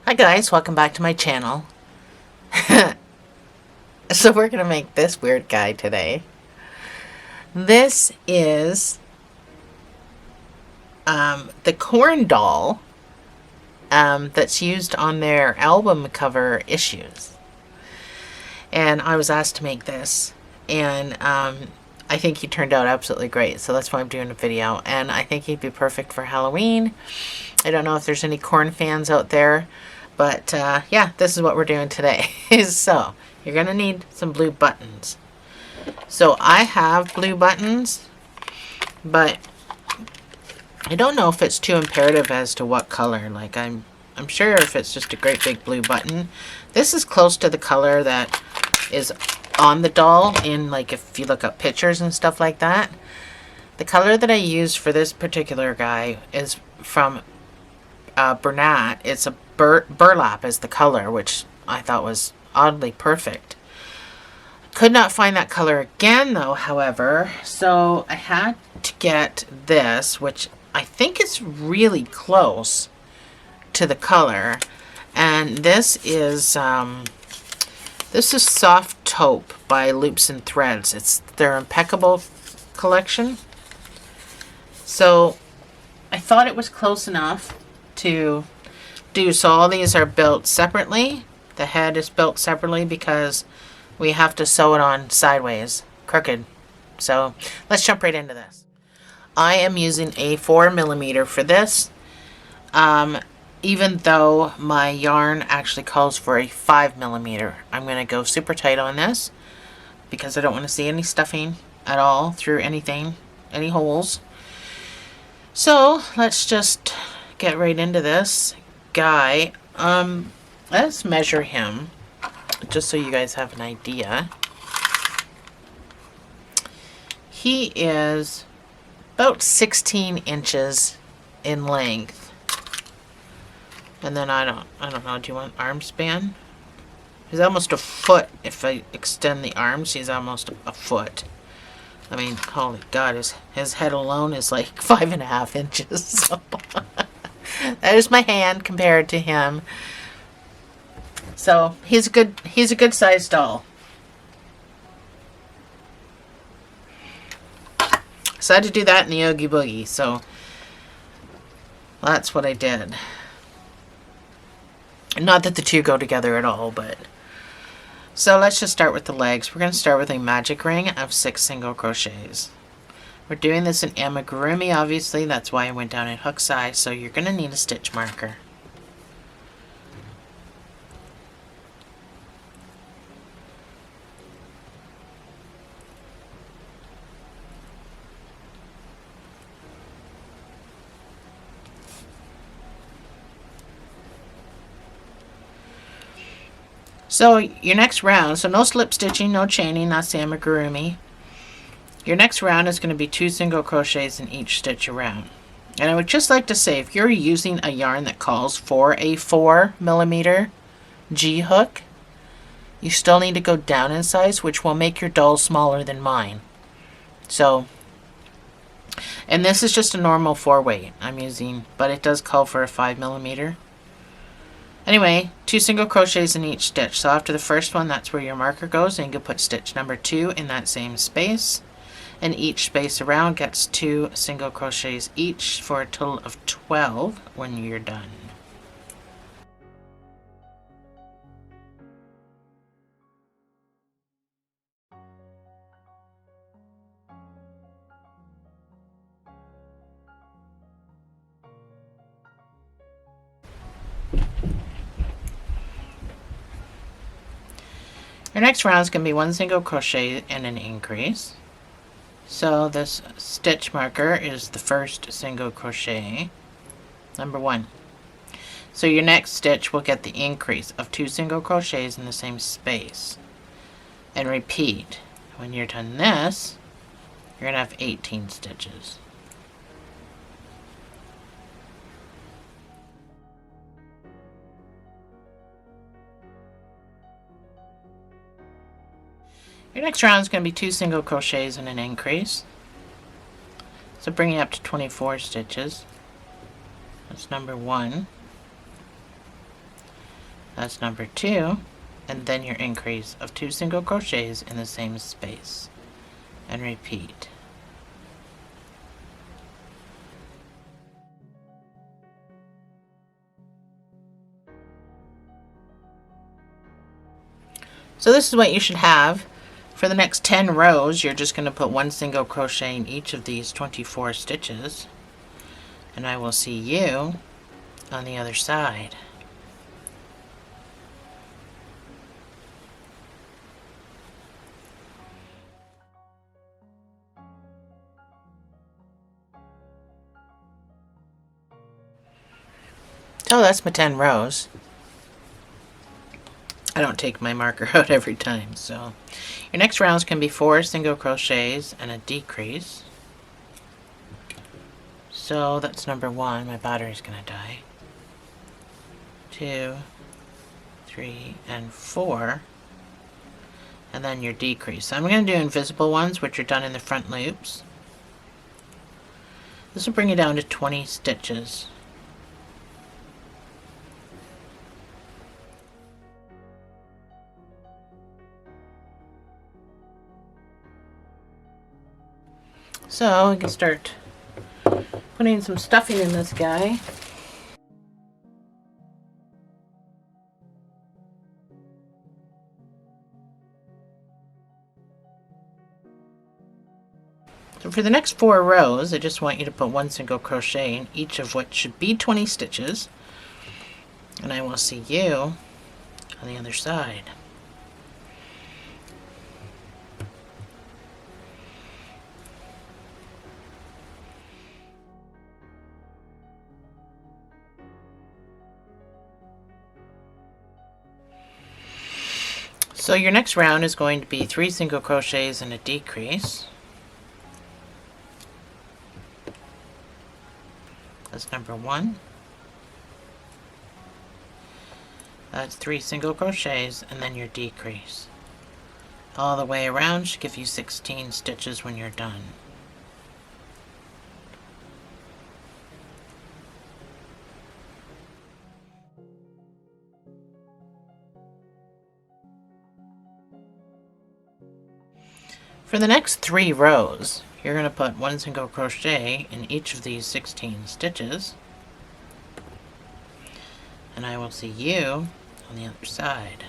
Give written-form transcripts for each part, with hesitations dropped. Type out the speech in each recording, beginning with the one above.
Hi guys, welcome back to my channel. So we're going to make this weird guy today. This is the Korn Doll that's used on their album cover issues. And I was asked to make this, and I think he turned out absolutely great, so that's why I'm doing a video. And I think he'd be perfect for Halloween. I don't know if there's any Korn fans out there, but yeah, this is what we're doing today. So you're gonna need some blue buttons. So I have blue buttons, but I don't know if it's too imperative as to what color. Like I'm sure if it's just a great big blue button. This is close to the color that is on the doll in, like, if you look up pictures and stuff like that. The color that I use for this particular guy is from Bernat. It's a burlap is the color, which I thought was oddly perfect. Could not find that color again though, however, so I had to get this, which I think is really close to the color, and this is Soft Taupe by Loops and Threads. It's their Impeccable collection. So I thought it was close enough to do. So all these are built separately. The head is built separately because we have to sew it on sideways, crooked. So let's jump right into this. I am using a 4mm for this. Even though my yarn actually calls for a 5mm. I'm going to go super tight on this because I don't want to see any stuffing at all through anything, any holes. So let's just get right into this guy. Let's measure him just so you guys have an idea. He is about 16 inches in length. And then I don't know, do you want arm span? He's almost a foot. If I extend the arms, he's almost a foot. I mean, holy God, his head alone is like 5.5 inches. So there's my hand compared to him. So he's a good sized doll. So I had to do that in the Oogie Boogie, so that's what I did. Not that the two go together at all, but... So let's just start with the legs. We're going to start with a magic ring of 6 single crochets. We're doing this in amigurumi, obviously. That's why I went down in hook size, so you're going to need a stitch marker. So your next round, so no slip stitching, no chaining, that's the amigurumi. Your next round is going to be 2 single crochets in each stitch around. And I would just like to say, if you're using a yarn that calls for a 4mm G hook, you still need to go down in size, which will make your doll smaller than mine. So, and this is just a normal 4-weight I'm using, but it does call for a 5mm. Anyway, 2 single crochets in each stitch. So after the first one, that's where your marker goes, and you can put stitch number 2 in that same space. And each space around gets 2 single crochets each for a total of 12 when you're done. Your next round is going to be 1 single crochet and an increase. So this stitch marker is the first single crochet, number 1. So your next stitch will get the increase of 2 single crochets in the same space. And repeat. When you're done this, you're going to have 18 stitches. Your next round is going to be 2 single crochets and an increase. So bring it up to 24 stitches. That's number 1. That's number 2, and then your increase of 2 single crochets in the same space, and repeat. So this is what you should have. For the next 10 rows, you're just going to put 1 single crochet in each of these 24 stitches. And I will see you on the other side. Oh, that's my 10 rows. I don't take my marker out every time, so your next rounds can be 4 single crochets and a decrease. So that's number 1. My battery's gonna die. 2, 3, and 4, and then your decrease. So I'm going to do invisible ones, which are done in the front loops. This will bring you down to 20 stitches. So we can start putting some stuffing in this guy. So for the next 4 rows, I just want you to put 1 single crochet in each of what should be 20 stitches. And I will see you on the other side. So your next round is going to be 3 single crochets and a decrease. That's number 1. That's 3 single crochets and then your decrease. All the way around should give you 16 stitches when you're done. For the next 3 rows, you're going to put 1 single crochet in each of these 16 stitches, and I will see you on the other side.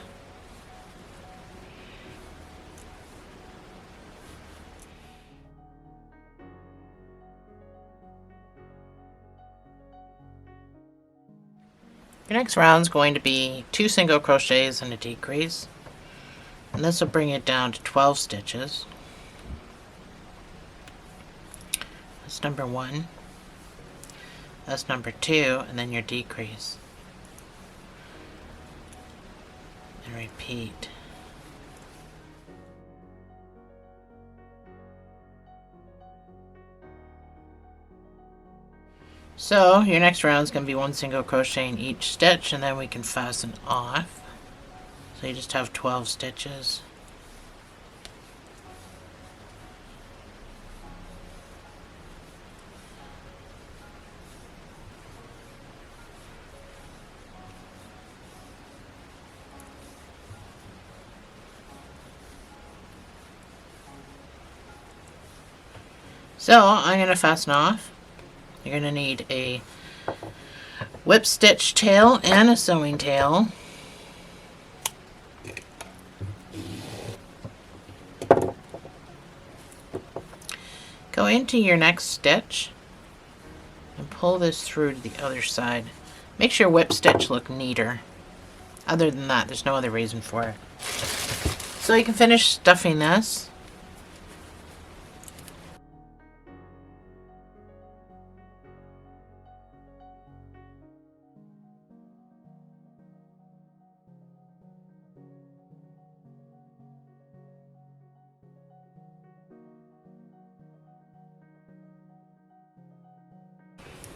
Your next round is going to be 2 single crochets and a decrease, and this will bring it down to 12 stitches. That's number 1. That's number 2, and then your decrease. And repeat. So your next round is going to be 1 single crochet in each stitch, and then we can fasten off. So you just have 12 stitches. So I'm going to fasten off. You're going to need a whip stitch tail and a sewing tail. Go into your next stitch and pull this through to the other side. Makes your whip stitch look neater. Other than that, there's no other reason for it. So you can finish stuffing this.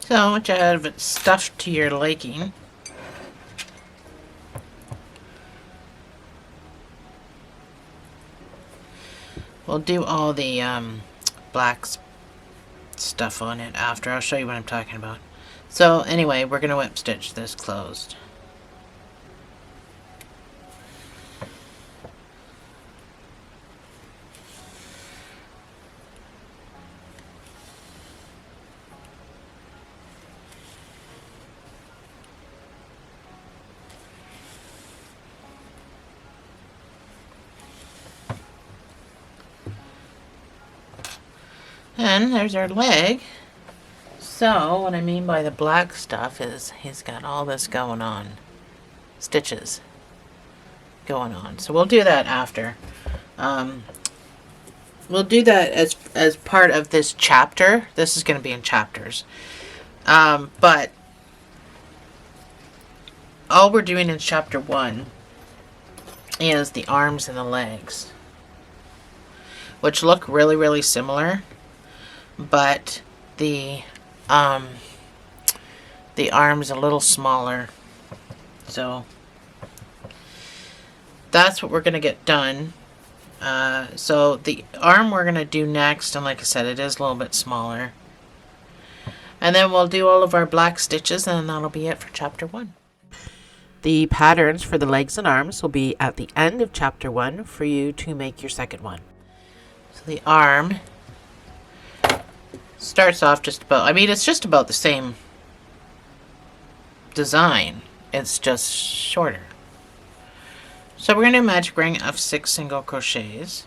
So once you have it stuffed to your liking, we'll do all the black stuff on it after. I'll show you what I'm talking about. So anyway, we're going to whip stitch this closed. And there's our leg. So what I mean by the black stuff is he's got all this going on. Stitches going on. So we'll do that after. We'll do that as part of this chapter. This is going to be in chapters. But all we're doing in chapter 1 is the arms and the legs, which look really, really similar, but the arm's a little smaller. So that's what we're going to get done. So the arm we're going to do next, and like I said, it is a little bit smaller. And then we'll do all of our black stitches, and that'll be it for chapter 1. The patterns for the legs and arms will be at the end of chapter 1 for you to make your second one. So the arm starts off just about, I mean, it's just about the same design. It's just shorter. So we're going to do a magic ring of 6 single crochets.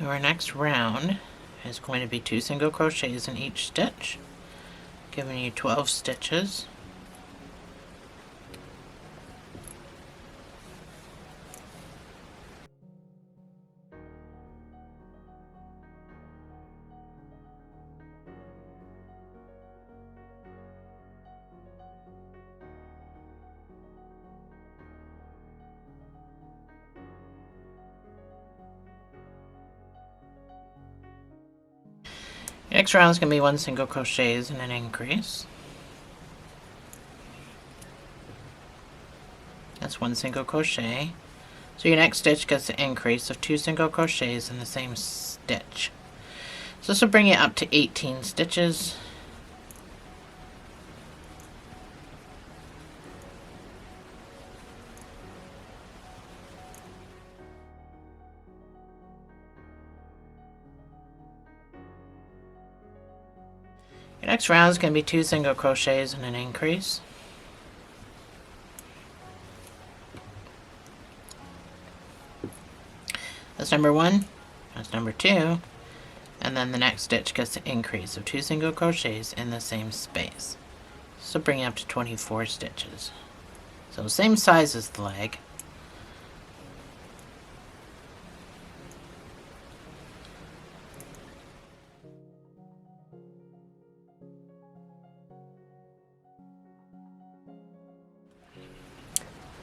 Our next round is going to be 2 single crochets in each stitch, giving you 12 stitches. Next round is going to be 1 single crochets and an increase. That's 1 single crochet. So your next stitch gets an increase of 2 single crochets in the same stitch. So this will bring you up to 18 stitches. Your next round is going to be 2 single crochets and an increase. That's number 1, that's number 2, and then the next stitch gets an increase of 2 single crochets in the same space. So bring it up to 24 stitches. So same size as the leg.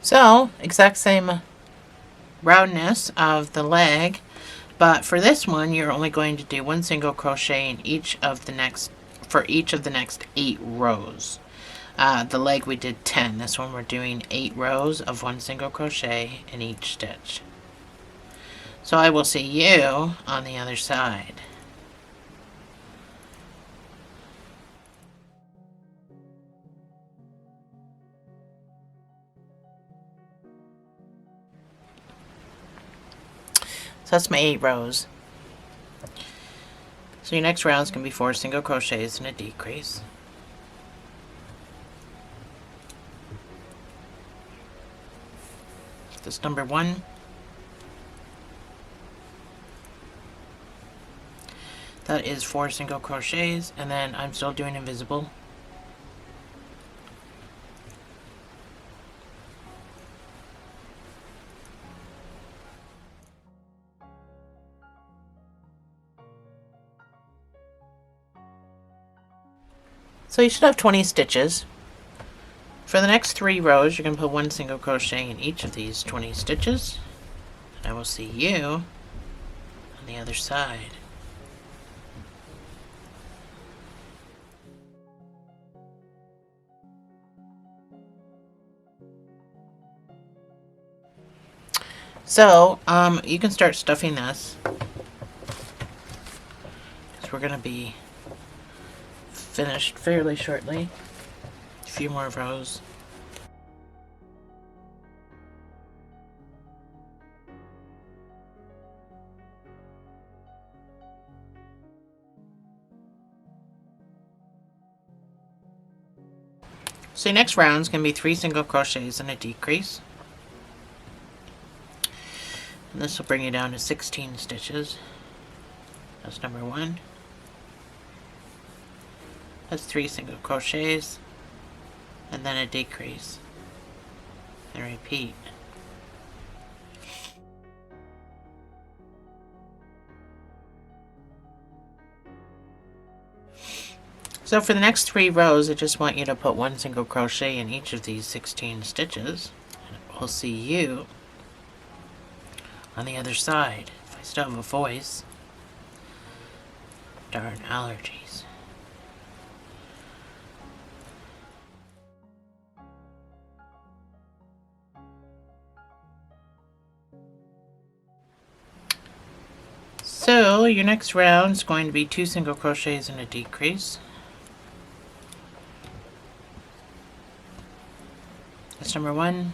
So, exact same roundness of the leg, but for this one you're only going to do 1 single crochet in each of the next 8 rows. The leg we did 10. This one we're doing 8 rows of 1 single crochet in each stitch. So I will see you on the other side. So that's my 8 rows. So your next round is going to be 4 single crochets and a decrease. That's number 1. That is 4 single crochets, and then I'm still doing invisible. So you should have 20 stitches. For the next 3 rows, you're going to put 1 single crochet in each of these 20 stitches. And I will see you on the other side. So, you can start stuffing this, because we're going to be finished fairly shortly. A few more rows. So your next round is going to be 3 single crochets and a decrease. And this will bring you down to 16 stitches. That's number 1. That's 3 single crochets and then a decrease. And repeat. So for the next 3 rows, I just want you to put 1 single crochet in each of these 16 stitches. And we'll see you on the other side. If I still have a voice. Darn allergies. So your next round is going to be 2 single crochets and a decrease. That's number 1.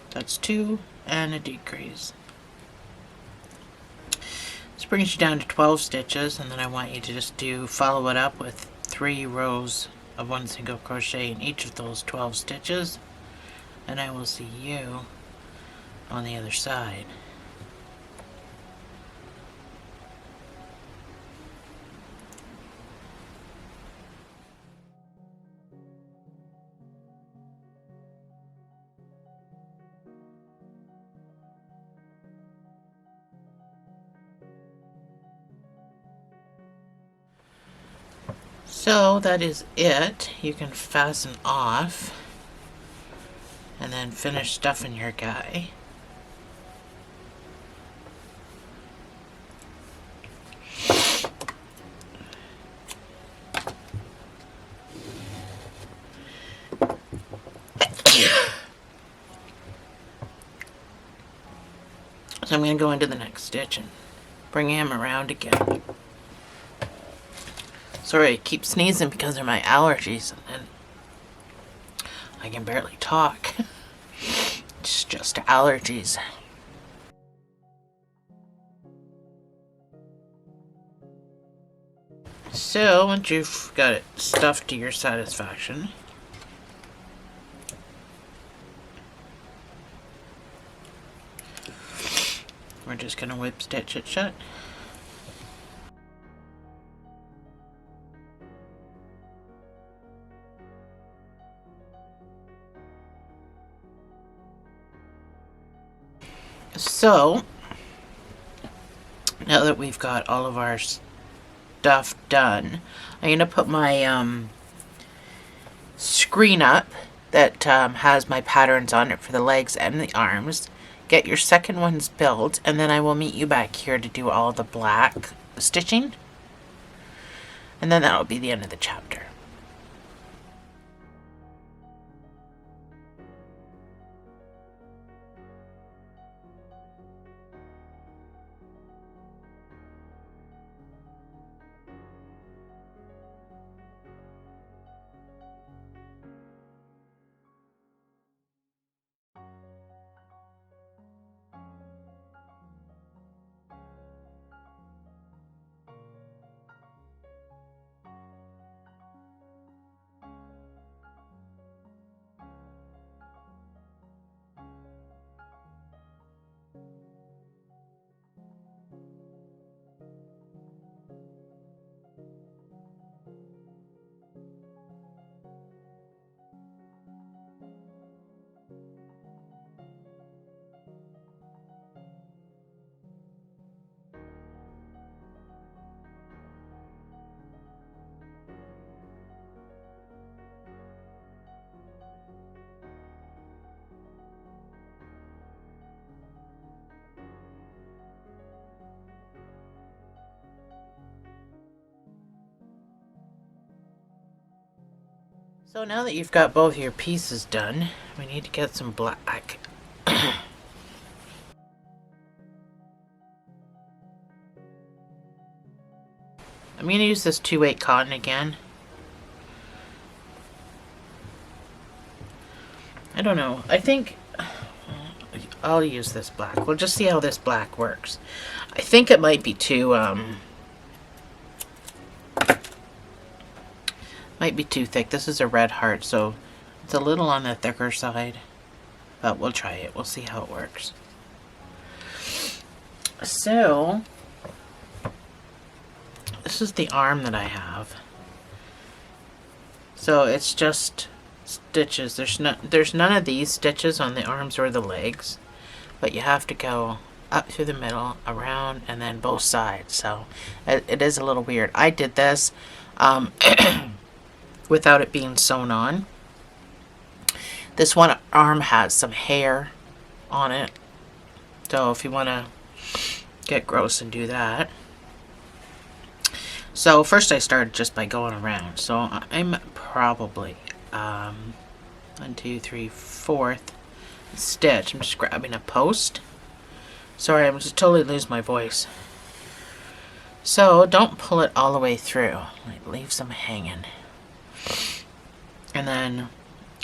That's 2 and a decrease. This brings you down to 12 stitches, and then I want you to just follow it up with 3 rows of 1 single crochet in each of those 12 stitches, and I will see you on the other side. So that is it. You can fasten off and then finish stuffing your guy. So I'm going to go into the next stitch and bring him around again. Sorry, I keep sneezing because of my allergies, and then I can barely talk. It's just allergies. So, once you've got it stuffed to your satisfaction, we're just going to whip stitch it shut. So, now that we've got all of our stuff done, I'm going to put my screen up that has my patterns on it for the legs and the arms. Get your second ones built, and then I will meet you back here to do all the black stitching. And then that'll be the end of the chapter. So now that you've got both your pieces done, we need to get some black. I'm going to use this 2/8 cotton again. I don't know. I think I'll use this black. We'll just see how this black works. I think it might be too thick. This is a red heart, so It's a little on the thicker side, but we'll try it. We'll see how it works. So, this is the arm that I have. So it's just stitches. There's none of these stitches on the arms or the legs, but you have to go up through the middle, around, and then both sides. So it is a little weird. I did this without it being sewn on. This one arm has some hair on it, so if you want to get gross and do that. So first I started just by going around. So I'm probably 1, 2, 3, 4th stitch. I'm just grabbing a post. Sorry, I'm just totally losing my voice. So don't pull it all the way through. Like, leave some hanging. And then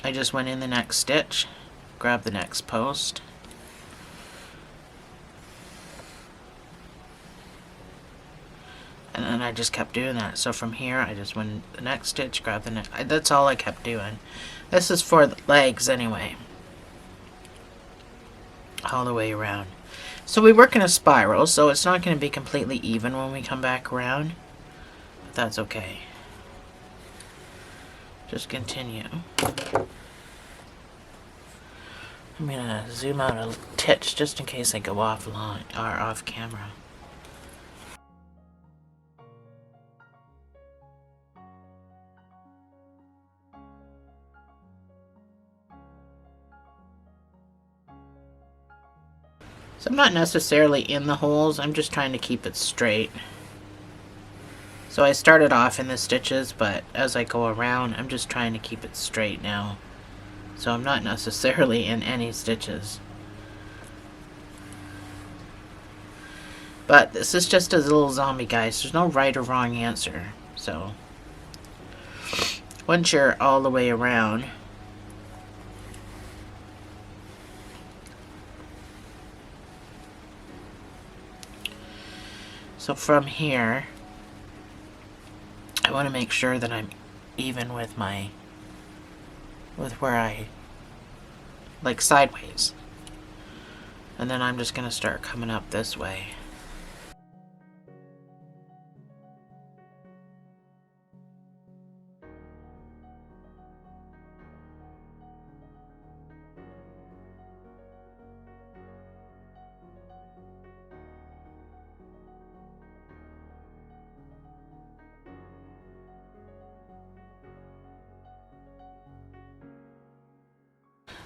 I just went in the next stitch, grab the next post. And then I just kept doing that. So from here, I just went the next stitch, grab the next. That's all I kept doing. This is for the legs anyway. All the way around. So we work in a spiral, so it's not going to be completely even when we come back around. But that's okay. Just continue. I'm going to zoom out a titch just in case I go offline or off camera. So I'm not necessarily in the holes, I'm just trying to keep it straight. So I started off in the stitches, but as I go around, I'm just trying to keep it straight now. So I'm not necessarily in any stitches. But this is just a little zombie, guys. There's no right or wrong answer. So once you're all the way around, so from here, I want to make sure that I'm even with where I, like sideways. And then I'm just going to start coming up this way.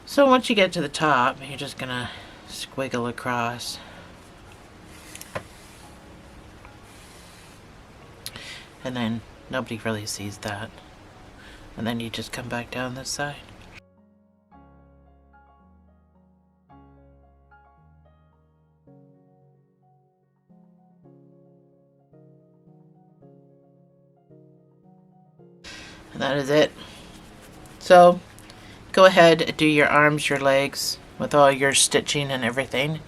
So once you get to the top, you're just gonna squiggle across. And then nobody really sees that. And then you just come back down this side. And that is it. So go ahead, do your arms, your legs, with all your stitching and everything.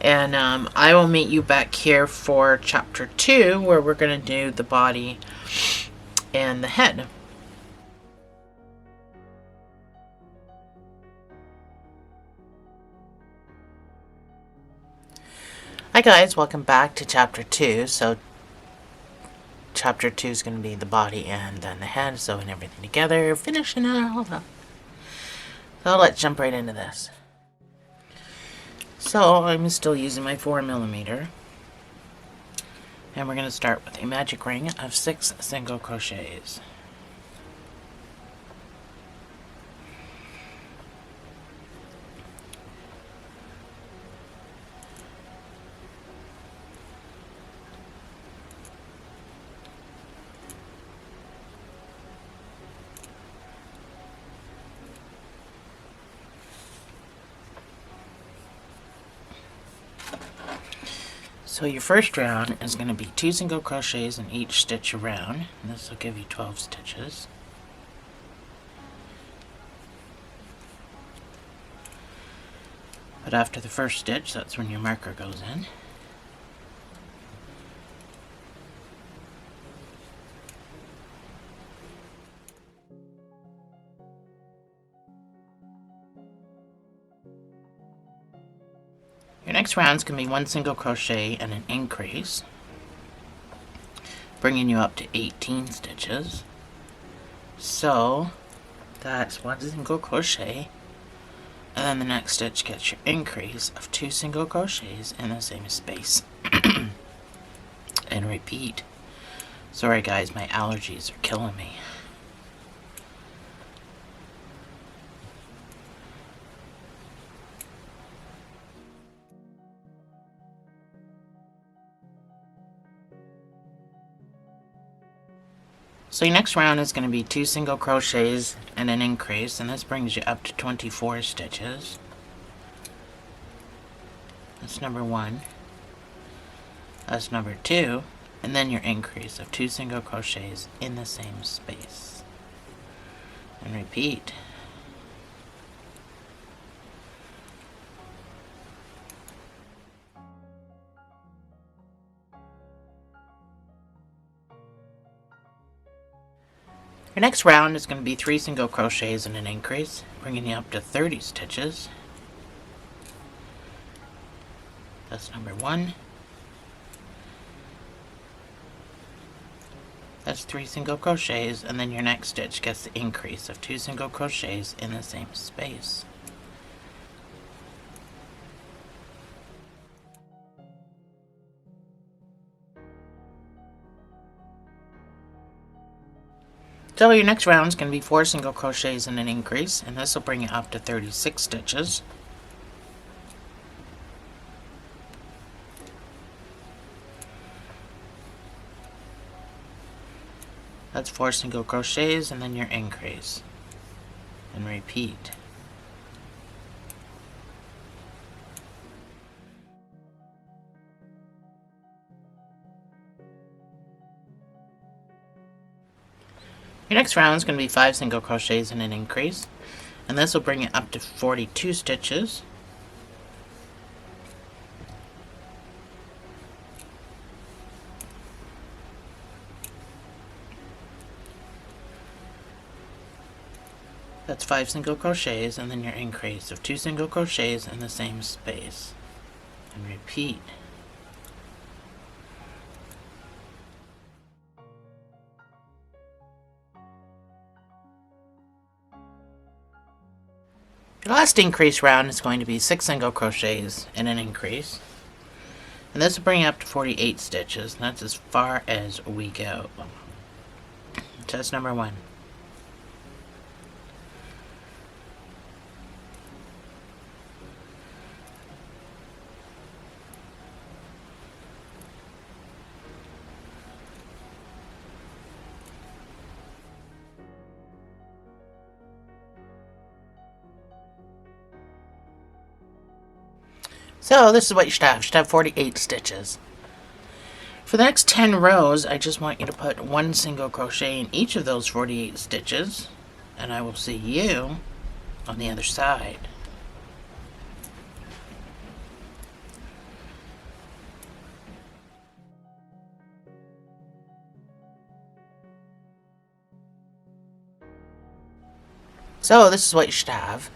And I will meet you back here for chapter 2, where we're going to do the body and the head. Hi guys, welcome back to chapter 2. So chapter 2 is going to be the body and then the head, sewing everything together, finishing it all up. So let's jump right into this. So I'm still using my 4mm, and we're going to start with a magic ring of 6 single crochets. So your first round is going to be 2 single crochets in each stitch around, and this will give you 12 stitches. But after the first stitch, that's when your marker goes in. Next round is going to be 1 single crochet and an increase, bringing you up to 18 stitches. So that's 1 single crochet, and then the next stitch gets your increase of 2 single crochets in the same space. And repeat. Sorry guys, my allergies are killing me. So your next round is going to be 2 single crochets and an increase, and this brings you up to 24 stitches. That's number 1. That's number 2, and then your increase of 2 single crochets in the same space. And repeat. Your next round is going to be 3 single crochets and an increase, bringing you up to 30 stitches. That's number 1. That's 3 single crochets, and then your next stitch gets the increase of 2 single crochets in the same space. So your next round is going to be 4 single crochets and an increase, and this will bring you up to 36 stitches. That's 4 single crochets and then your increase. And repeat. Your next round is going to be 5 single crochets and an increase, and this will bring it up to 42 stitches. That's 5 single crochets and then your increase of 2 single crochets in the same space. And repeat. Your last increase round is going to be 6 single crochets and an increase. And this will bring you up to 48 stitches, and that's as far as we go. So that's number 1. So this is what you should have. You should have 48 stitches. For the next 10 rows, I just want you to put 1 single crochet in each of those 48 stitches, and I will see you on the other side. So this is what you should have.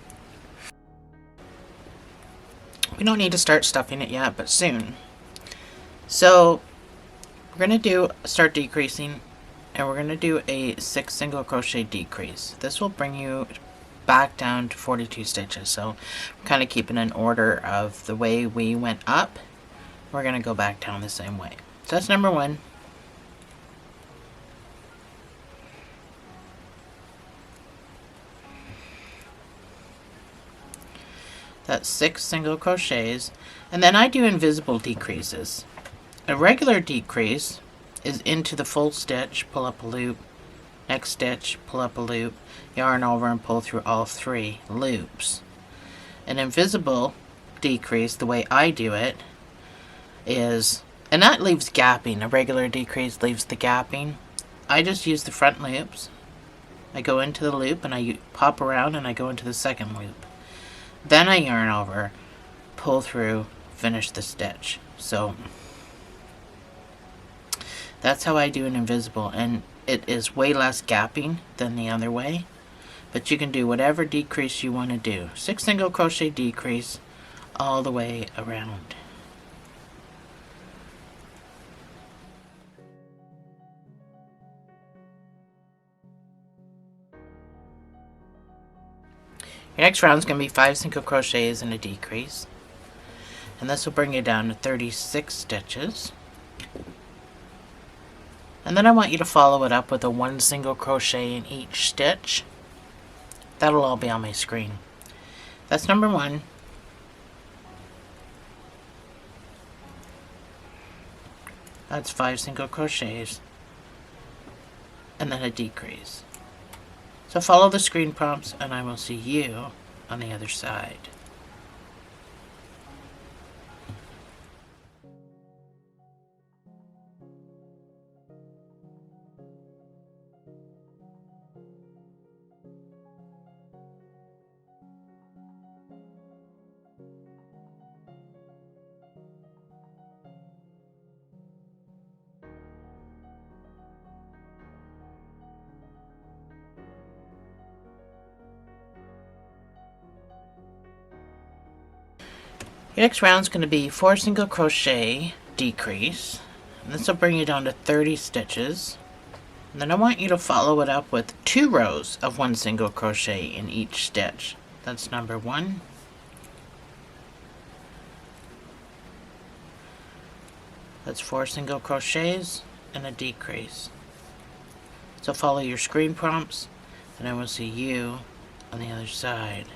We don't need to start stuffing it yet, but soon. So we're going to start decreasing, and we're going to do a 6 single crochet decrease. This will bring you back down to 42 stitches. So we're kind of keeping an order of the way we went up. We're going to go back down the same way. So that's number 1. That's 6 single crochets, and then I do invisible decreases. A regular decrease is into the full stitch, pull up a loop, next stitch, pull up a loop, yarn over and pull through all 3 loops. An invisible decrease, the way I do it, is, and that leaves gapping. A regular decrease leaves the gapping. I just use the front loops. I go into the loop and I pop around and I go into the second loop. Then I yarn over, pull through, finish the stitch. So that's how I do an invisible, and it is way less gapping than the other way, but you can do whatever decrease you want to do. 6 single crochet decrease all the way around. Your next round is going to be 5 single crochets and a decrease, and this will bring you down to 36 stitches. And then I want you to follow it up with a 1 single crochet in each stitch. That'll all be on my screen. That's number 1. That's 5 single crochets and then a decrease. So follow the screen prompts and I will see you on the other side. Your next round is going to be 4 single crochet decrease, and this will bring you down to 30 stitches. And then I want you to follow it up with 2 rows of 1 single crochet in each stitch. That's number 1. That's 4 single crochets and a decrease. So follow your screen prompts and I will see you on the other side.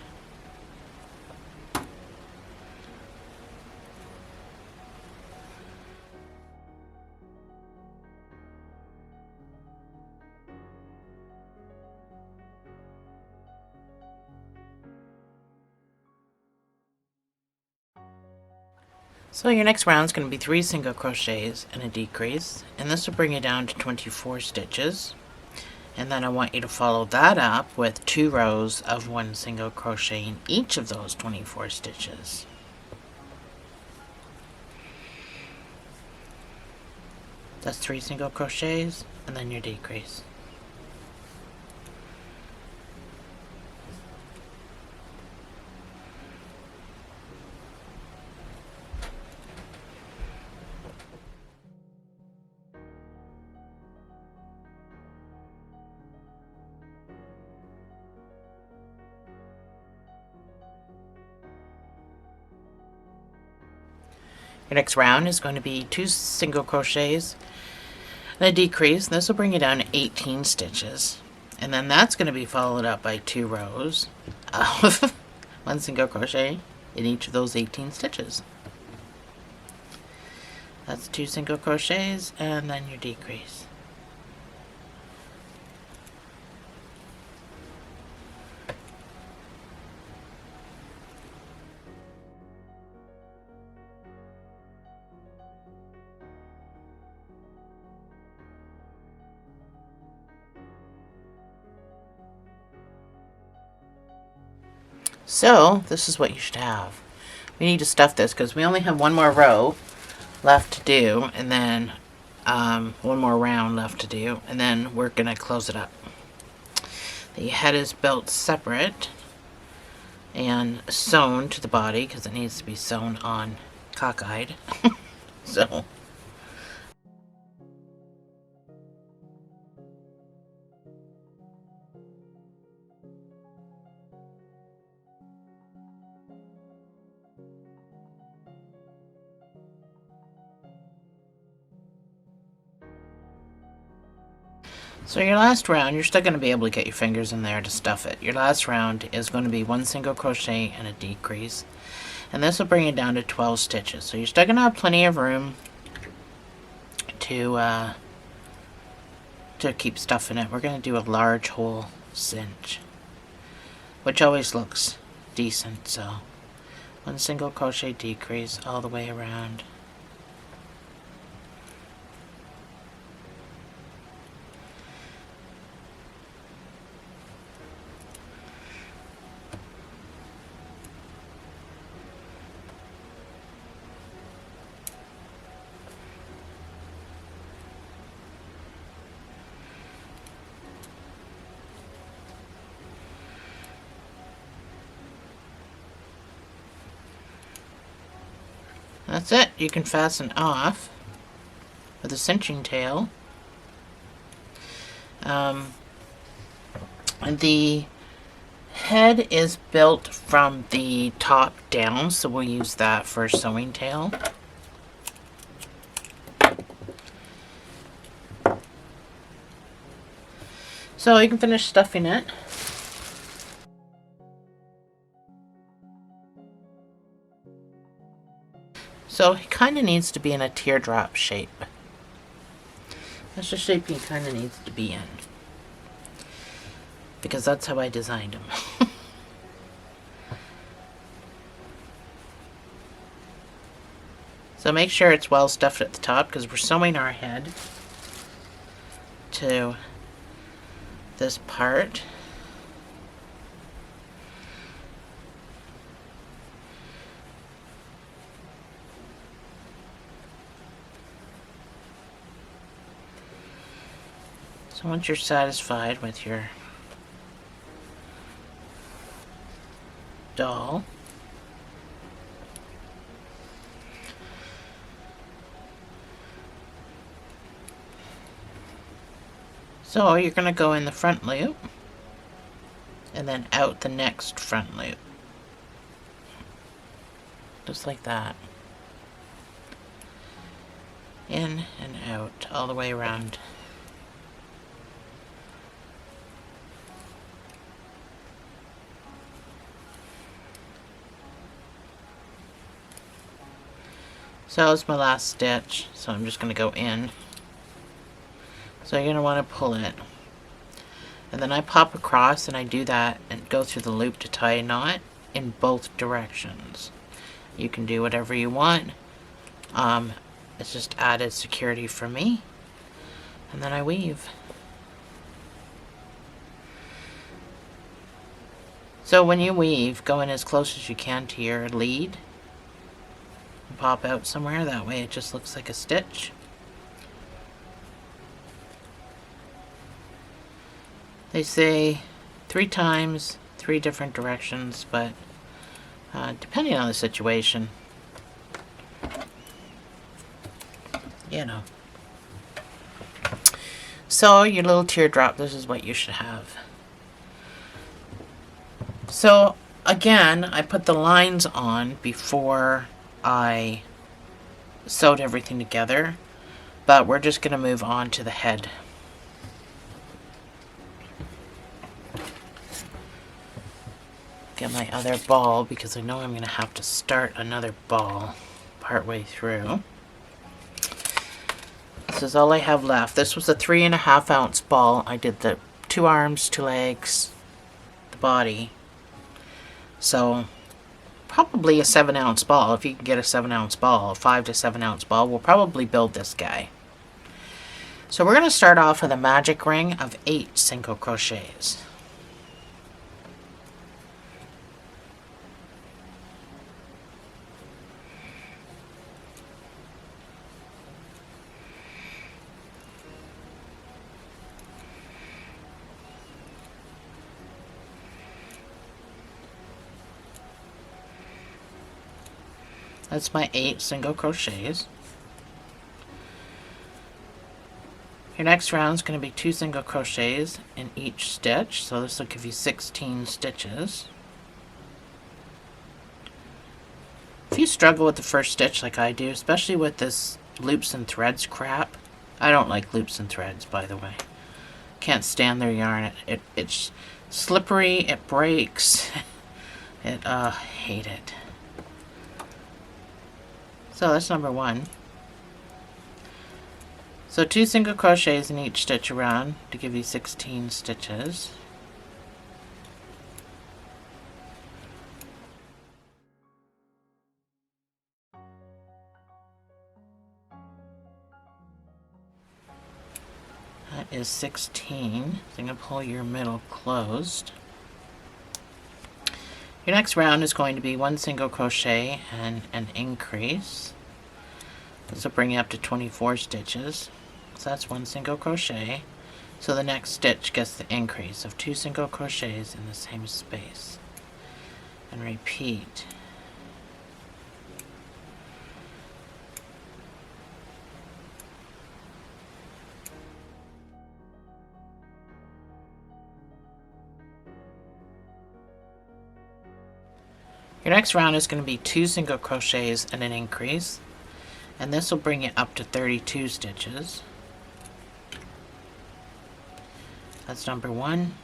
So your next round is going to be 3 single crochets and a decrease, and this will bring you down to 24 stitches. And then I want you to follow that up with 2 rows of 1 single crochet in each of those 24 stitches. That's 3 single crochets and then your decrease. Your next round is going to be 2 single crochets and a decrease. This will bring you down to 18 stitches. And then that's going to be followed up by 2 rows of 1 single crochet in each of those 18 stitches. That's 2 single crochets and then your decrease. So this is what you should have. We need to stuff this because we only have 1 more row left to do, and then 1 more round left to do, and then we're gonna close it up. The head is built separate and sewn to the body because it needs to be sewn on cockeyed. So your last round, you're still going to be able to get your fingers in there to stuff it. Your last round is going to be 1 single crochet and a decrease. And this will bring it down to 12 stitches. So you're still going to have plenty of room to keep stuffing it. We're going to do a large hole cinch, which always looks decent. So 1 single crochet decrease all the way around. That's it. You can fasten off with a cinching tail. The head is built from the top down, so we'll use that for a sewing tail. So you can finish stuffing it. So it kind of needs to be in a teardrop shape. That's the shape he kind of needs to be in. Because that's how I designed him. So make sure it's well stuffed at the top, because we're sewing our head to this part. So once you're satisfied with your doll, so you're going to go in the front loop and then out the next front loop. Just like that. In and out all the way around. So it's my last stitch, so I'm just going to go in. So you're going to want to pull it. And then I pop across, and I do that and go through the loop to tie a knot in both directions. You can do whatever you want. It's just added security for me. And then I weave. So when you weave, go in as close as you can to your lead. And pop out somewhere, that way it just looks like a stitch. They say 3 times, 3 different directions, but depending on the situation, you know. So your little teardrop, this is what you should have. So again, I put the lines on before I sewed everything together, but we're just going to move on to the head. Get my other ball, because I know I'm going to have to start another ball partway through. This is all I have left. This was a 3.5 ounce ball. I did the 2 arms, 2 legs, the body. So probably a 7 ounce ball. If you can get a 7 ounce ball, a 5 to 7 ounce ball, we'll probably build this guy. So we're going to start off with a magic ring of 8 single crochets. That's my 8 single crochets. Your next round is going to be 2 single crochets in each stitch, so this will give you 16 stitches. If you struggle with the first stitch like I do, especially with this loops and threads crap, I don't like loops and threads, by the way. Can't stand their yarn. It's slippery, it breaks. Hate it. So that's number 1. So 2 single crochets in each stitch around to give you 16 stitches. That is 16. So I'm going to pull your middle closed. Your next round is going to be 1 single crochet and an increase. This will bring you up to 24 stitches. So that's 1 single crochet. So the next stitch gets the increase of 2 single crochets in the same space. And repeat. Your next round is going to be 2 single crochets and an increase, and this will bring you up to 32 stitches. That's number 1.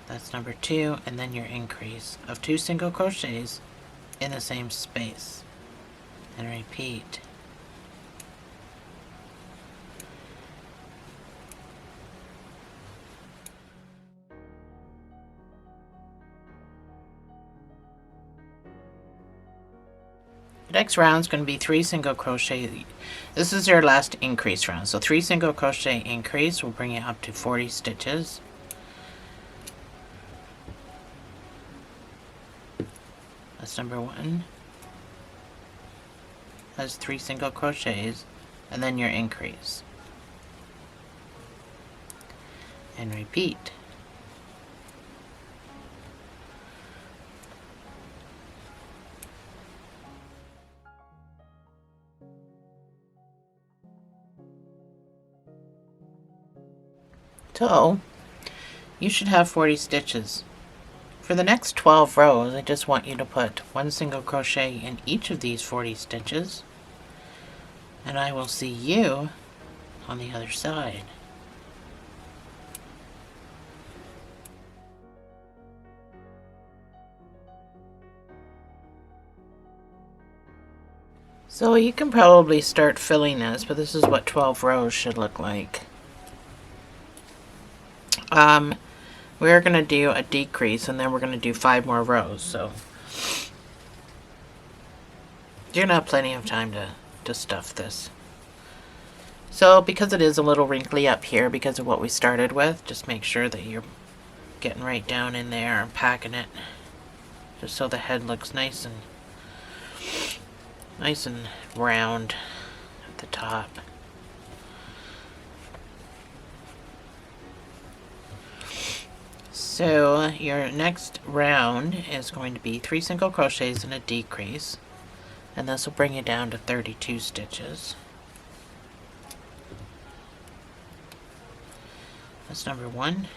That's number 2, and then your increase of 2 single crochets in the same space. And repeat. The next round is going to be 3 single crochet. This is your last increase round. So 3 single crochet increase will bring you up to 40 stitches. That's number 1. That's 3 single crochets, and then your increase. And repeat. So, you should have 40 stitches. For the next 12 rows, I just want you to put 1 single crochet in each of these 40 stitches, and I will see you on the other side. So you can probably start filling this, but this is what 12 rows should look like. We're going to do a decrease, and then we're going to do 5 more rows, so you're going to have plenty of time to stuff this. So because it is a little wrinkly up here because of what we started with, just make sure that you're getting right down in there and packing it, just so the head looks nice and round at the top. So your next round is going to be 3 single crochets and a decrease, and this will bring you down to 32 stitches. That's number 1.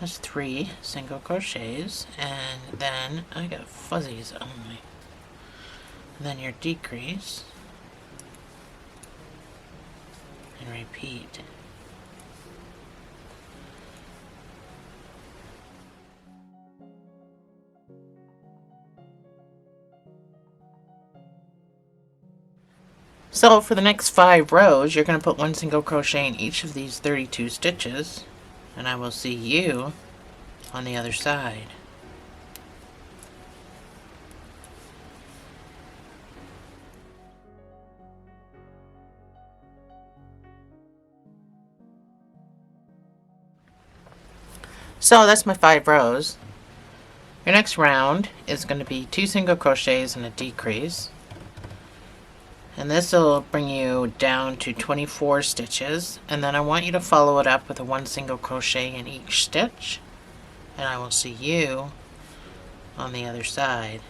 That's 3 single crochets, and then I got fuzzies on my. And then your decrease, and repeat. So for the next 5 rows, you're going to put 1 single crochet in each of these 32 stitches, and I will see you on the other side. So that's my 5 rows. Your next round is going to be 2 single crochets and a decrease. And this will bring you down to 24 stitches, and then I want you to follow it up with a 1 single crochet in each stitch, and I will see you on the other side.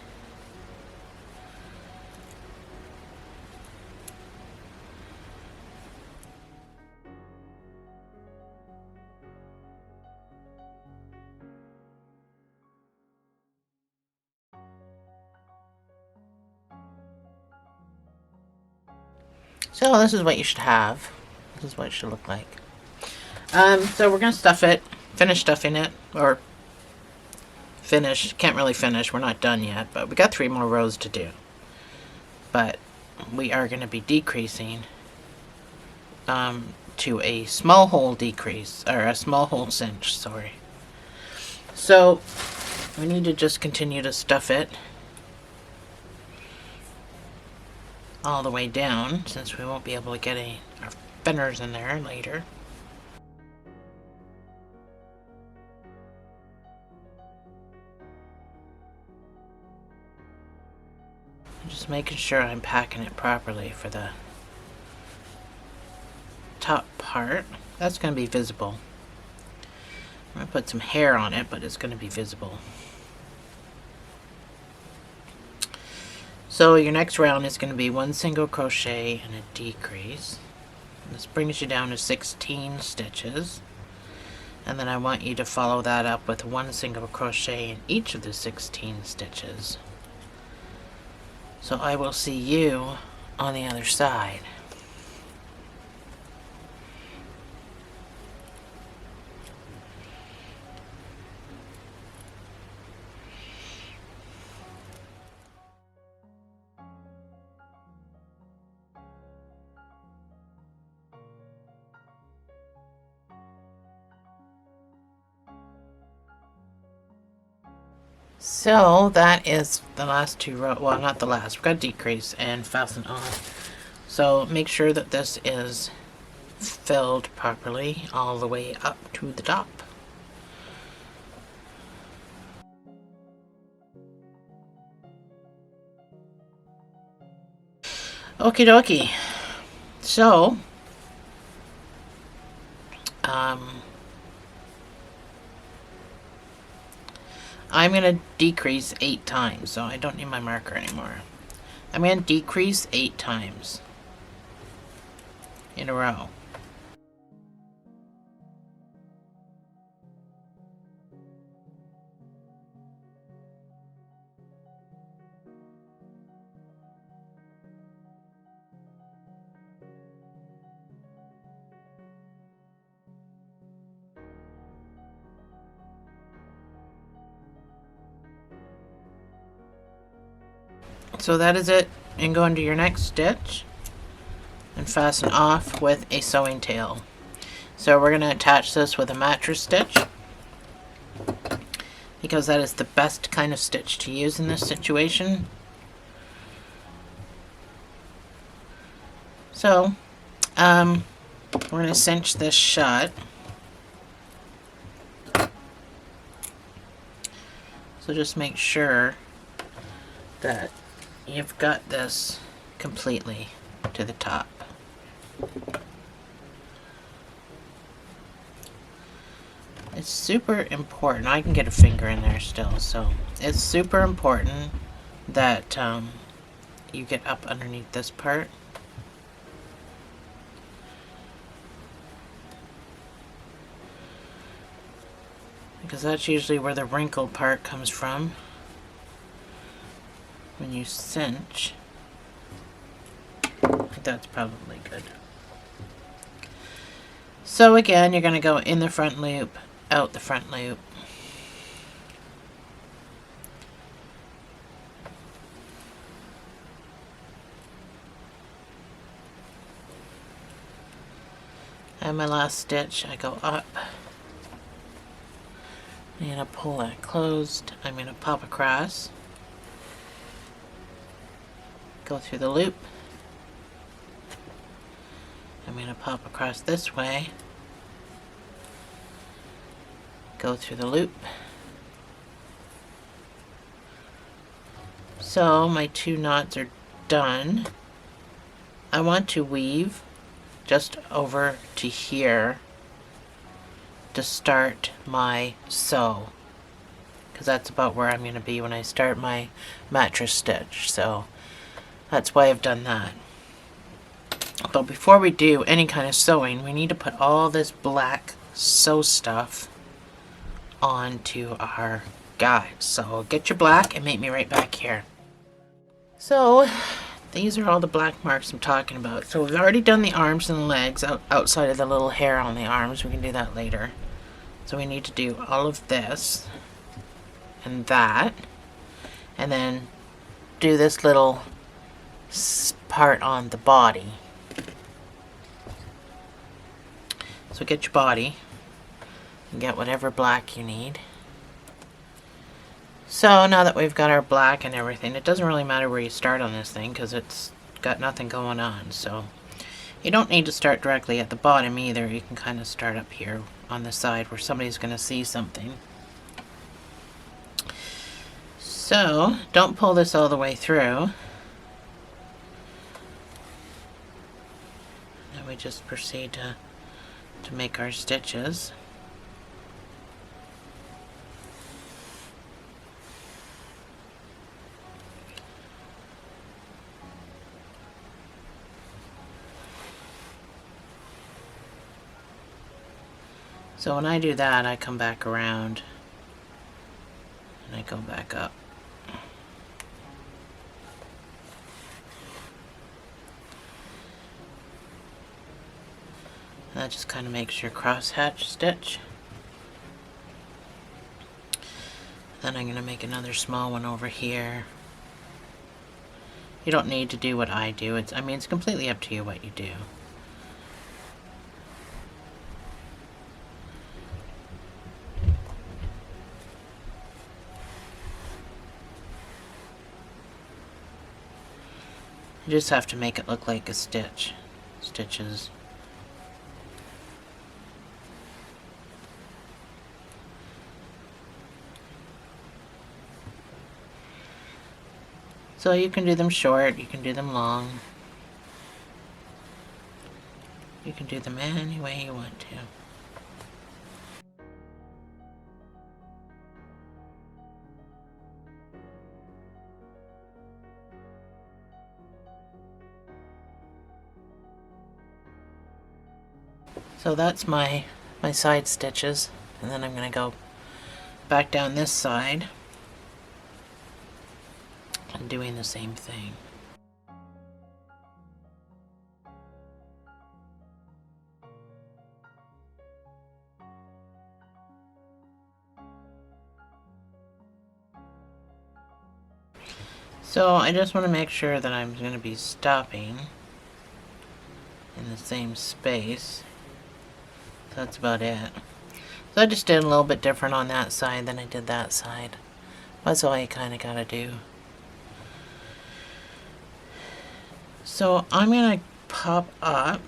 So this is what you should have. This is what it should look like. So we're going to stuff it, finish stuffing it, or finish, can't really finish, we're not done yet, but we got 3 more rows to do. But we are going to be decreasing to a small hole decrease, or a small hole cinch, sorry. So we need to just continue to stuff it all the way down, since we won't be able to get our spinners in there later. Just making sure I'm packing it properly for the top part. That's going to be visible. I'm going to put some hair on it, but it's going to be visible. So your next round is going to be 1 single crochet and a decrease. This brings you down to 16 stitches. And then I want you to follow that up with one single crochet in each of the 16 stitches. So I will see you on the other side. So that is the last two rows. Well, not the last. We've got decrease and fasten on. So make sure that this is filled properly all the way up to the top. Okie dokie. So, I'm going to decrease 8 times, so I don't need my marker anymore. I'm going to decrease 8 times in a row. So that is it, and go into your next stitch and fasten off with a sewing tail. So we're going to attach this with a mattress stitch because that is the best kind of stitch to use in this situation. So we're going to cinch this shut. So just make sure that you've got this completely to the top. It's super important. I can get a finger in there still, so it's super important that you get up underneath this part. Because that's usually where the wrinkle part comes from. When you cinch, that's probably good. So again, you're going to go in the front loop, out the front loop. And my last stitch, I go up. I'm going to pull that closed. I'm going to pop across. Go through the loop. I'm going to pop across this way. Go through the loop. So my 2 knots are done. I want to weave just over to here to start my sew, because that's about where I'm going to be when I start my mattress stitch. So that's why I've done that. But before we do any kind of sewing, we need to put all this black sew stuff onto our guide. So get your black and meet me right back here. So these are all the black marks I'm talking about. So we've already done the arms and the legs outside of the little hair on the arms. We can do that later. So we need to do all of this and that, and then do this little part on the body. So get your body and get whatever black you need. So now that we've got our black and everything, it doesn't really matter where you start on this thing because it's got nothing going on. So you don't need to start directly at the bottom either. You can kind of start up here on the side where somebody's going to see something. So don't pull this all the way through. And we just proceed to make our stitches. So when I do that, I come back around and I go back up. And that just kind of makes your crosshatch stitch. Then I'm going to make another small one over here. You don't need to do what I do. I mean, it's completely up to you what you do. You just have to make it look like a stitches. So you can do them short, you can do them long. You can do them any way you want to. So that's my side stitches, and then I'm going to go back down this side and doing the same thing. So I just want to make sure that I'm going to be stopping in the same space. That's about it. So I just did a little bit different on that side than I did that side. That's all you kind of got to do. So I'm going to pop up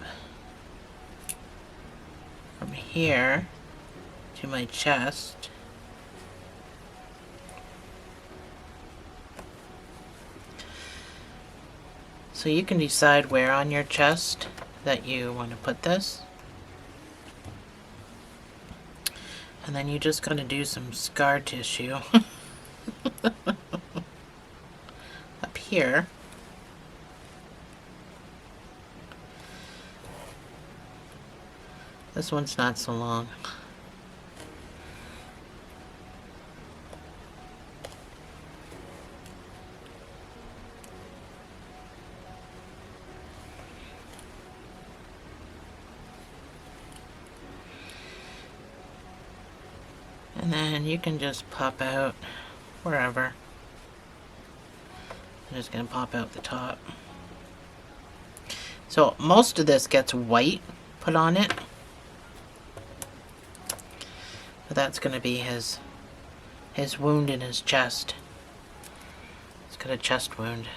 from here to my chest. So you can decide where on your chest that you want to put this. And then you just got to do some scar tissue up here. This one's not so long. And then you can just pop out wherever. I'm just going to pop out the top. So most of this gets white put on it. But that's going to be his wound in his chest. He's got a chest wound.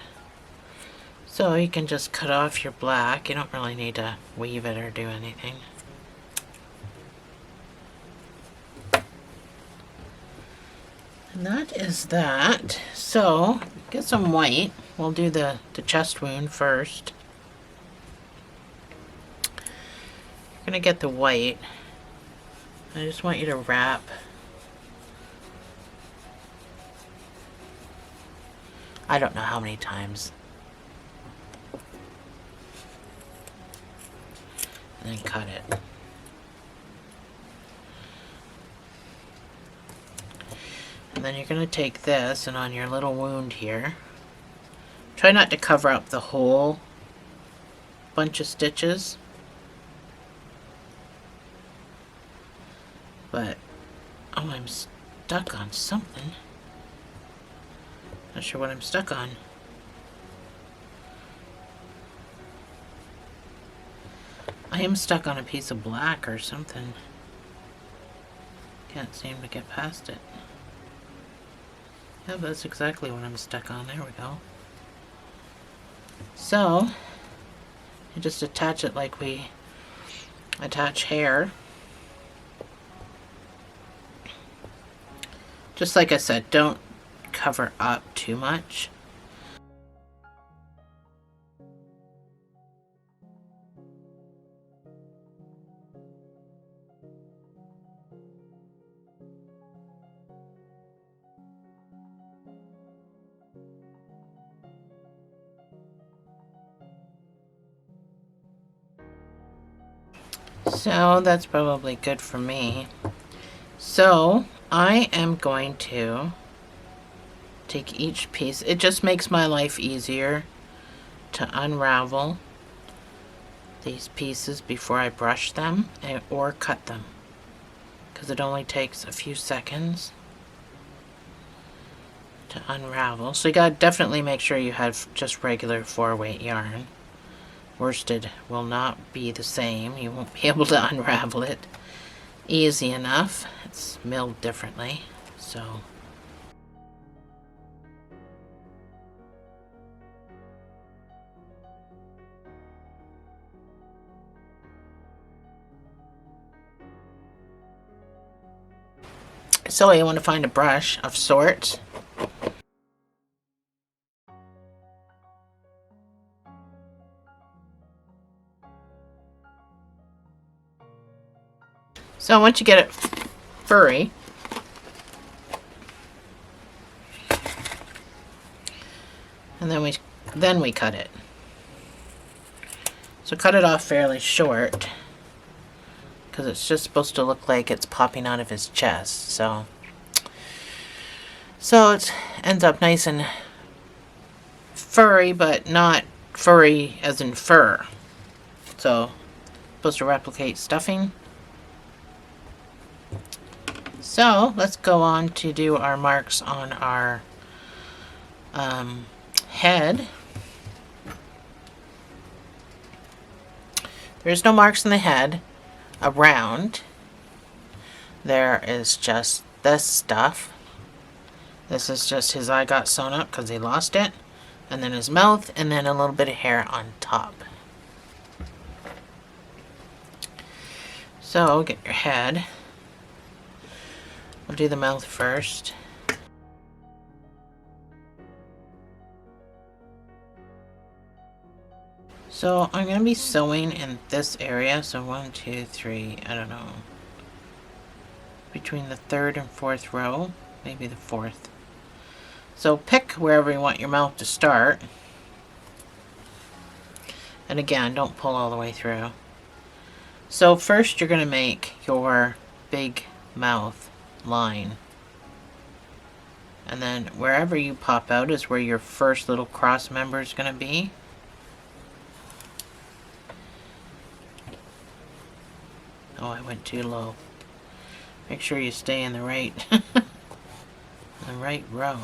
So you can just cut off your black. You don't really need to weave it or do anything. And that is that. So, get some white. We'll do the chest wound first. You're going to get the white. I just want you to wrap. I don't know how many times. And then cut it. And then you're going to take this, and on your little wound here, try not to cover up the whole bunch of stitches. But, oh, I'm stuck on something. Not sure what I'm stuck on. I am stuck on a piece of black or something. Can't seem to get past it. Yeah, that's exactly what I'm stuck on. There we go. So, you just attach it like we attach hair. Just like I said, don't cover up too much. So that's probably good for me. So I am going to take each piece. It just makes my life easier to unravel these pieces before I brush them or cut them, because it only takes a few seconds to unravel. So you gotta definitely make sure you have just regular 4-weight yarn. Worsted will not be the same. You won't be able to unravel it easy enough. It's milled differently. So you want to find a brush of sorts. So once you get it furry, and then we cut it. So cut it off fairly short, because it's just supposed to look like it's popping out of his chest. So it ends up nice and furry, but not furry as in fur. So supposed to replicate stuffing. So let's go on to do our marks on our head. There's no marks on the head around. There is just this stuff. This is just his eye got sewn up because he lost it. And then his mouth, and then a little bit of hair on top. So get your head. We'll do the mouth first. So I'm going to be sewing in this area. So 1, 2, 3, I don't know. Between the 3rd and 4th row. Maybe the 4th. So pick wherever you want your mouth to start. And again, don't pull all the way through. So first you're going to make your big mouth line. And then wherever you pop out is where your first little cross member is going to be. Oh, I went too low. Make sure you stay in the right the right row.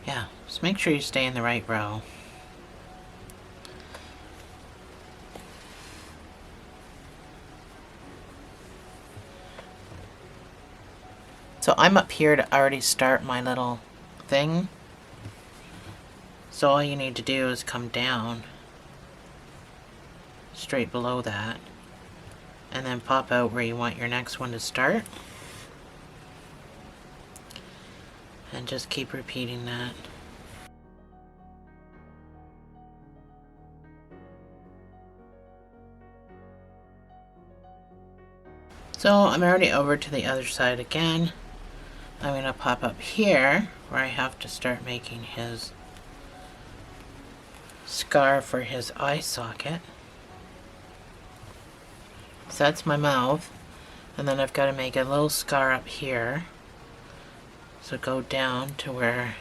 Yeah, just make sure you stay in the right row. So I'm up here to already start my little thing. So all you need to do is come down straight below that and then pop out where you want your next one to start. And just keep repeating that. So I'm already over to the other side again. I'm going to pop up here where I have to start making his scar for his eye socket. So that's my mouth. And then I've got to make a little scar up here. So go down to where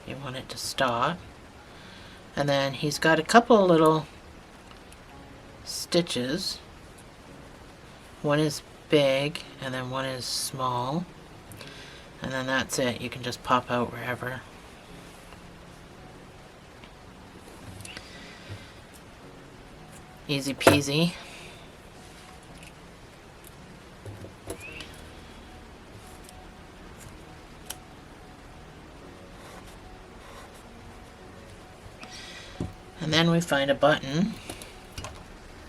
you want it to stop. And then he's got a couple of little stitches. One is big and then one is small. And then that's it. You can just pop out wherever. Easy peasy. And then we find a button.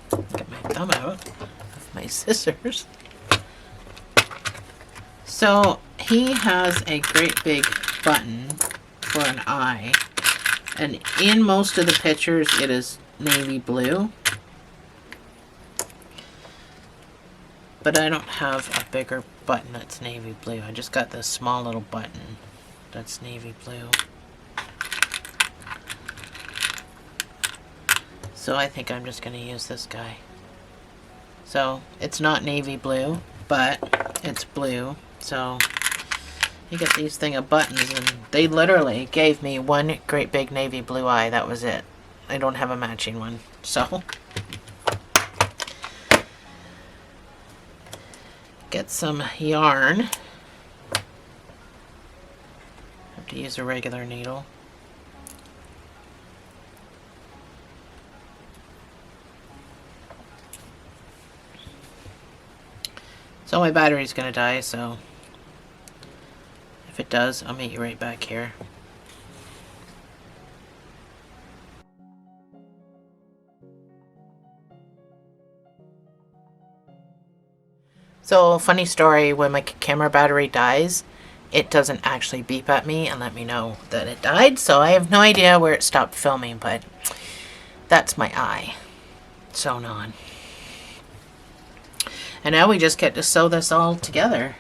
Get my thumb out of my scissors. So he has a great big button for an eye. And in most of the pictures it is navy blue. But I don't have a bigger button that's navy blue. I just got this small little button that's navy blue. So I think I'm just going to use this guy. So it's not navy blue, but it's blue. So you get these thing of buttons, and they literally gave me one great big navy blue eye. That was it. I don't have a matching one. So get some yarn. Have to use a regular needle. So my battery's gonna die, so if it does, I'll meet you right back here. So, funny story, when my camera battery dies, it doesn't actually beep at me and let me know that it died, so I have no idea where it stopped filming, but that's my eye sewn on. And now we just get to sew this all together.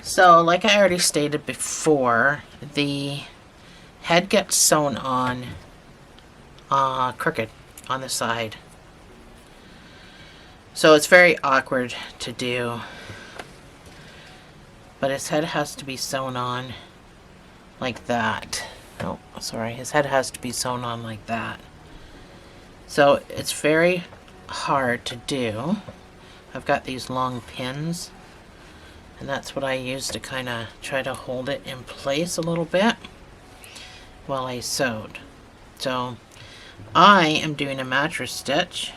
So, like I already stated before, the head gets sewn on crooked on the side. So it's very awkward to do. But his head has to be sewn on like that. Oh, sorry. His head has to be sewn on like that. So it's very hard to do. I've got these long pins, and that's what I use to kind of try to hold it in place a little bit while I sewed. So I am doing a mattress stitch.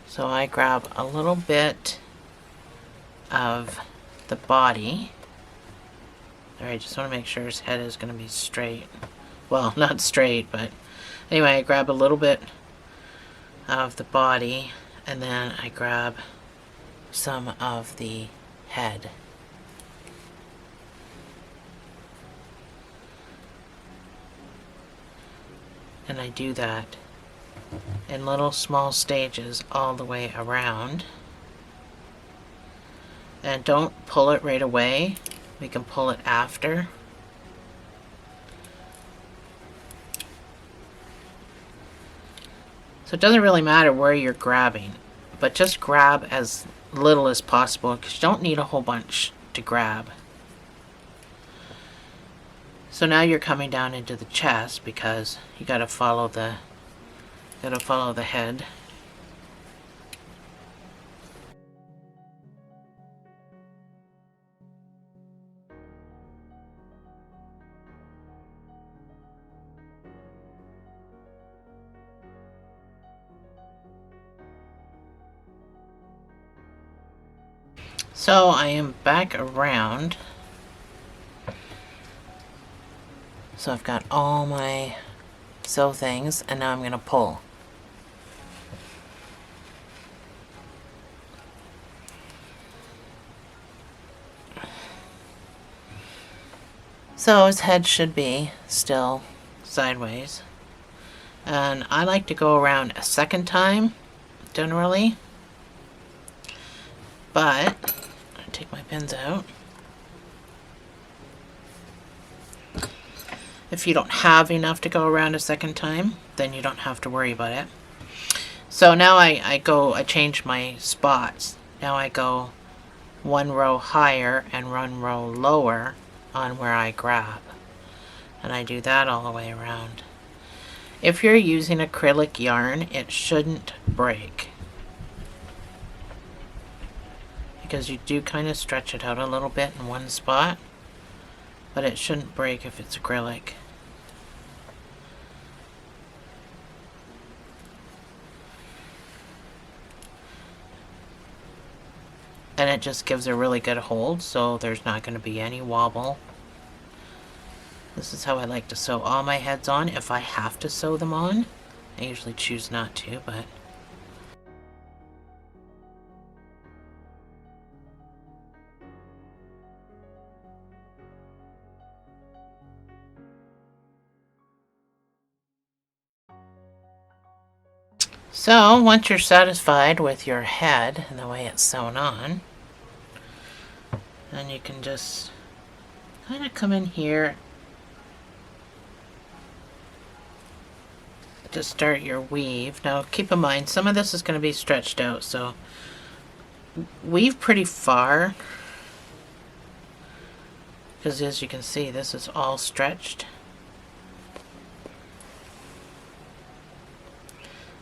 So I grab a little bit of the body. Alright, just want to make sure his head is going to be straight. Well, not straight, but anyway, I grab a little bit of the body, and then I grab some of the head. And I do that in little small stages all the way around. And don't pull it right away. We can pull it after. So it doesn't really matter where you're grabbing, but just grab as little as possible, because you don't need a whole bunch to grab. So now you're coming down into the chest, because you gotta follow the head. So I am back around. So I've got all my sew things, and now I'm going to pull. So his head should be still sideways. And I like to go around a second time, generally. But I take my pins out. If you don't have enough to go around a second time, then you don't have to worry about it. So now I change my spots. Now I go one row higher and one row lower on where I grab. And I do that all the way around. If you're using acrylic yarn, it shouldn't break, because you do kind of stretch it out a little bit in one spot, but it shouldn't break if it's acrylic. And it just gives a really good hold, so there's not going to be any wobble. This is how I like to sew all my heads on. If I have to sew them on, I usually choose not to, but So once you're satisfied with your head and the way it's sewn on, then you can just kind of come in here to start your weave. Now keep in mind, some of this is going to be stretched out, so weave pretty far, because as you can see, this is all stretched.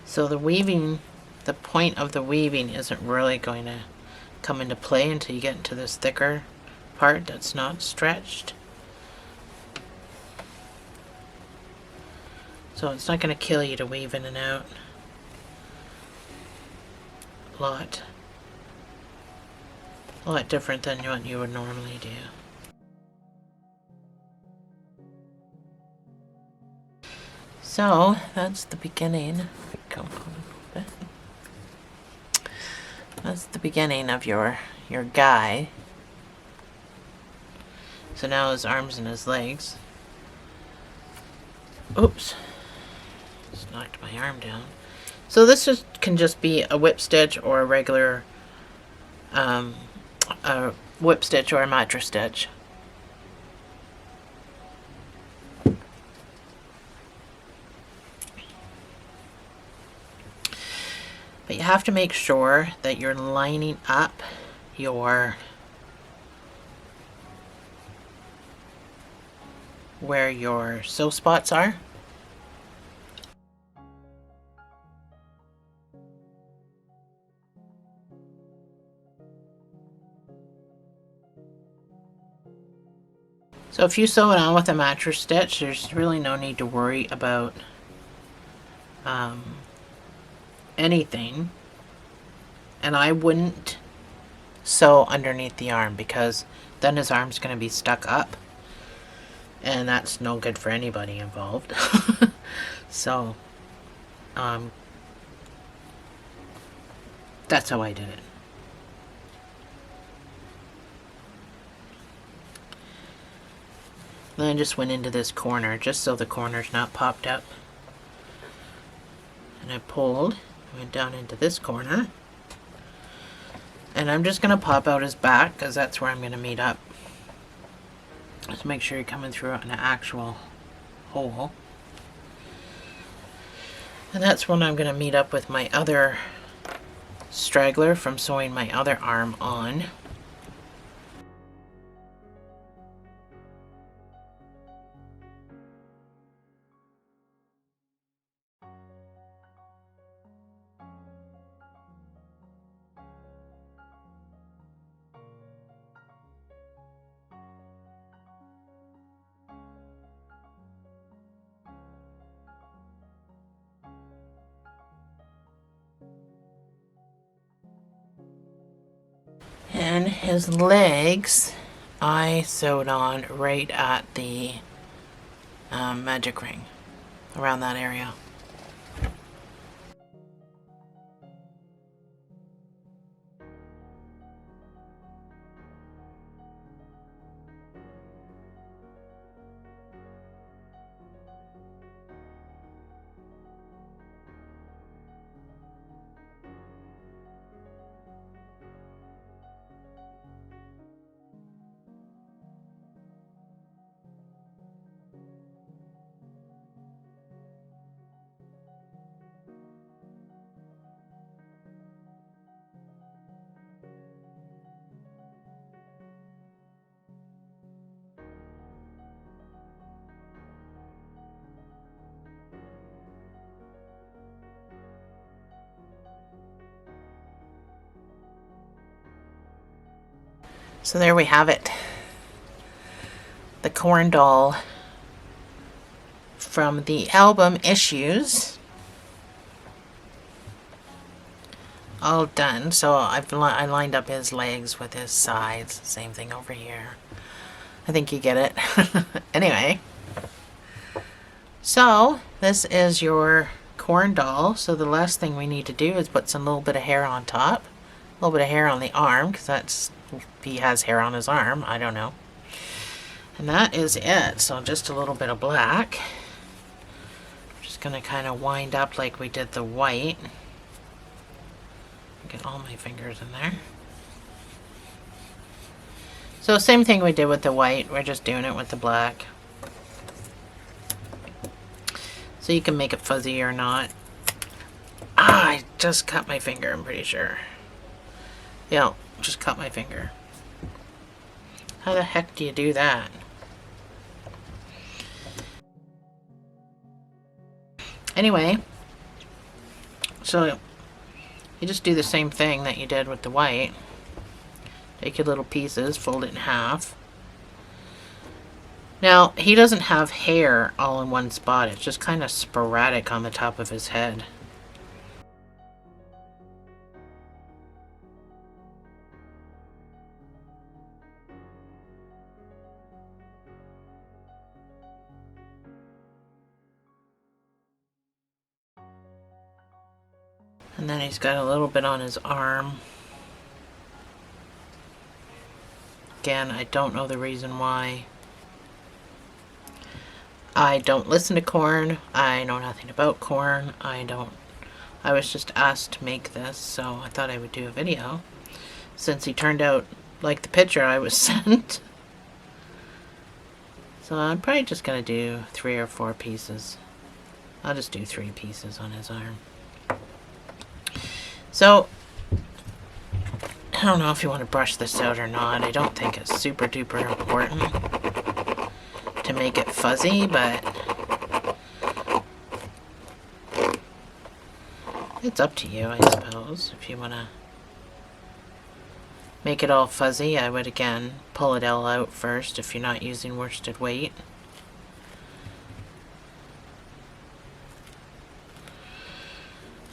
So the weaving, the point of the weaving isn't really going to come into play until you get into this thicker part that's not stretched. So it's not going to kill you to weave in and out a lot different than what you would normally do. So that's the beginning. Come on a little bit. That's the beginning of your guy. So now his arms and his legs. Oops. Just knocked my arm down. So this can just be a whip stitch or a regular a whip stitch or a mattress stitch. But you have to make sure that you're lining up your where your sew spots are. So if you sew it on with a mattress stitch, there's really no need to worry about anything. And I wouldn't sew underneath the arm, because then his arm's going to be stuck up, and that's no good for anybody involved. So that's how I did it. Then I just went into this corner just so the corner's not popped up, and I pulled, went down into this corner, and I'm just going to pop out his back because that's where I'm going to meet up. Just make sure you're coming through an actual hole. And that's when I'm going to meet up with my other straggler from sewing my other arm on. And his legs, I sewed on right at the magic ring, around that area. So there we have it. The Korn Doll from the album Issues. All done. So I lined up his legs with his sides. Same thing over here. I think you get it. Anyway. So this is your Korn Doll. So the last thing we need to do is put some little bit of hair on top. A little bit of hair on the arm, because that's, if he has hair on his arm, I don't know. And that is it. So just a little bit of black. Just going to kind of wind up like we did the white. Get all my fingers in there. So same thing we did with the white, we're just doing it with the black. So you can make it fuzzy or not. Ah, I just cut my finger, I'm pretty sure. Yeah, just cut my finger. How the heck do you do that? Anyway, so you just do the same thing that you did with the white. Take your little pieces, fold it in half. Now, he doesn't have hair all in one spot. It's just kind of sporadic on the top of his head. And then he's got a little bit on his arm. Again, I don't know the reason why. I don't listen to Korn. I know nothing about Korn. I was just asked to make this, so I thought I would do a video. Since he turned out like the picture I was sent. So I'm probably just going to do 3 or 4 pieces. I'll just do 3 pieces on his arm. So, I don't know if you want to brush this out or not. I don't think it's super duper important to make it fuzzy, but it's up to you, I suppose. If you want to make it all fuzzy, I would again pull it all out first if you're not using worsted weight.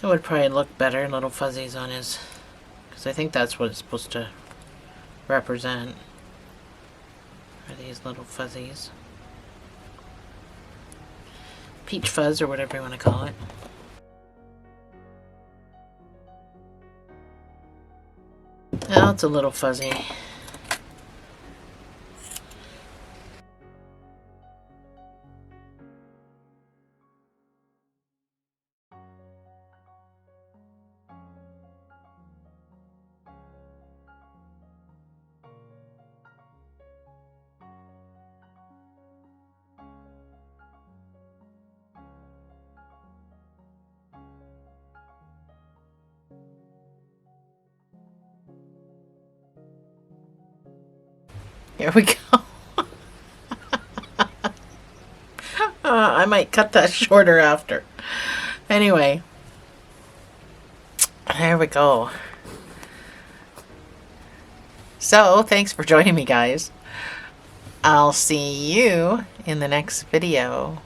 It would probably look better, little fuzzies on his, because I think that's what it's supposed to represent, are these little fuzzies. Peach fuzz, or whatever you want to call it. Well, it's a little fuzzy. Here we go. I might cut that shorter after. Anyway, there we go. So, thanks for joining me, guys. I'll see you in the next video.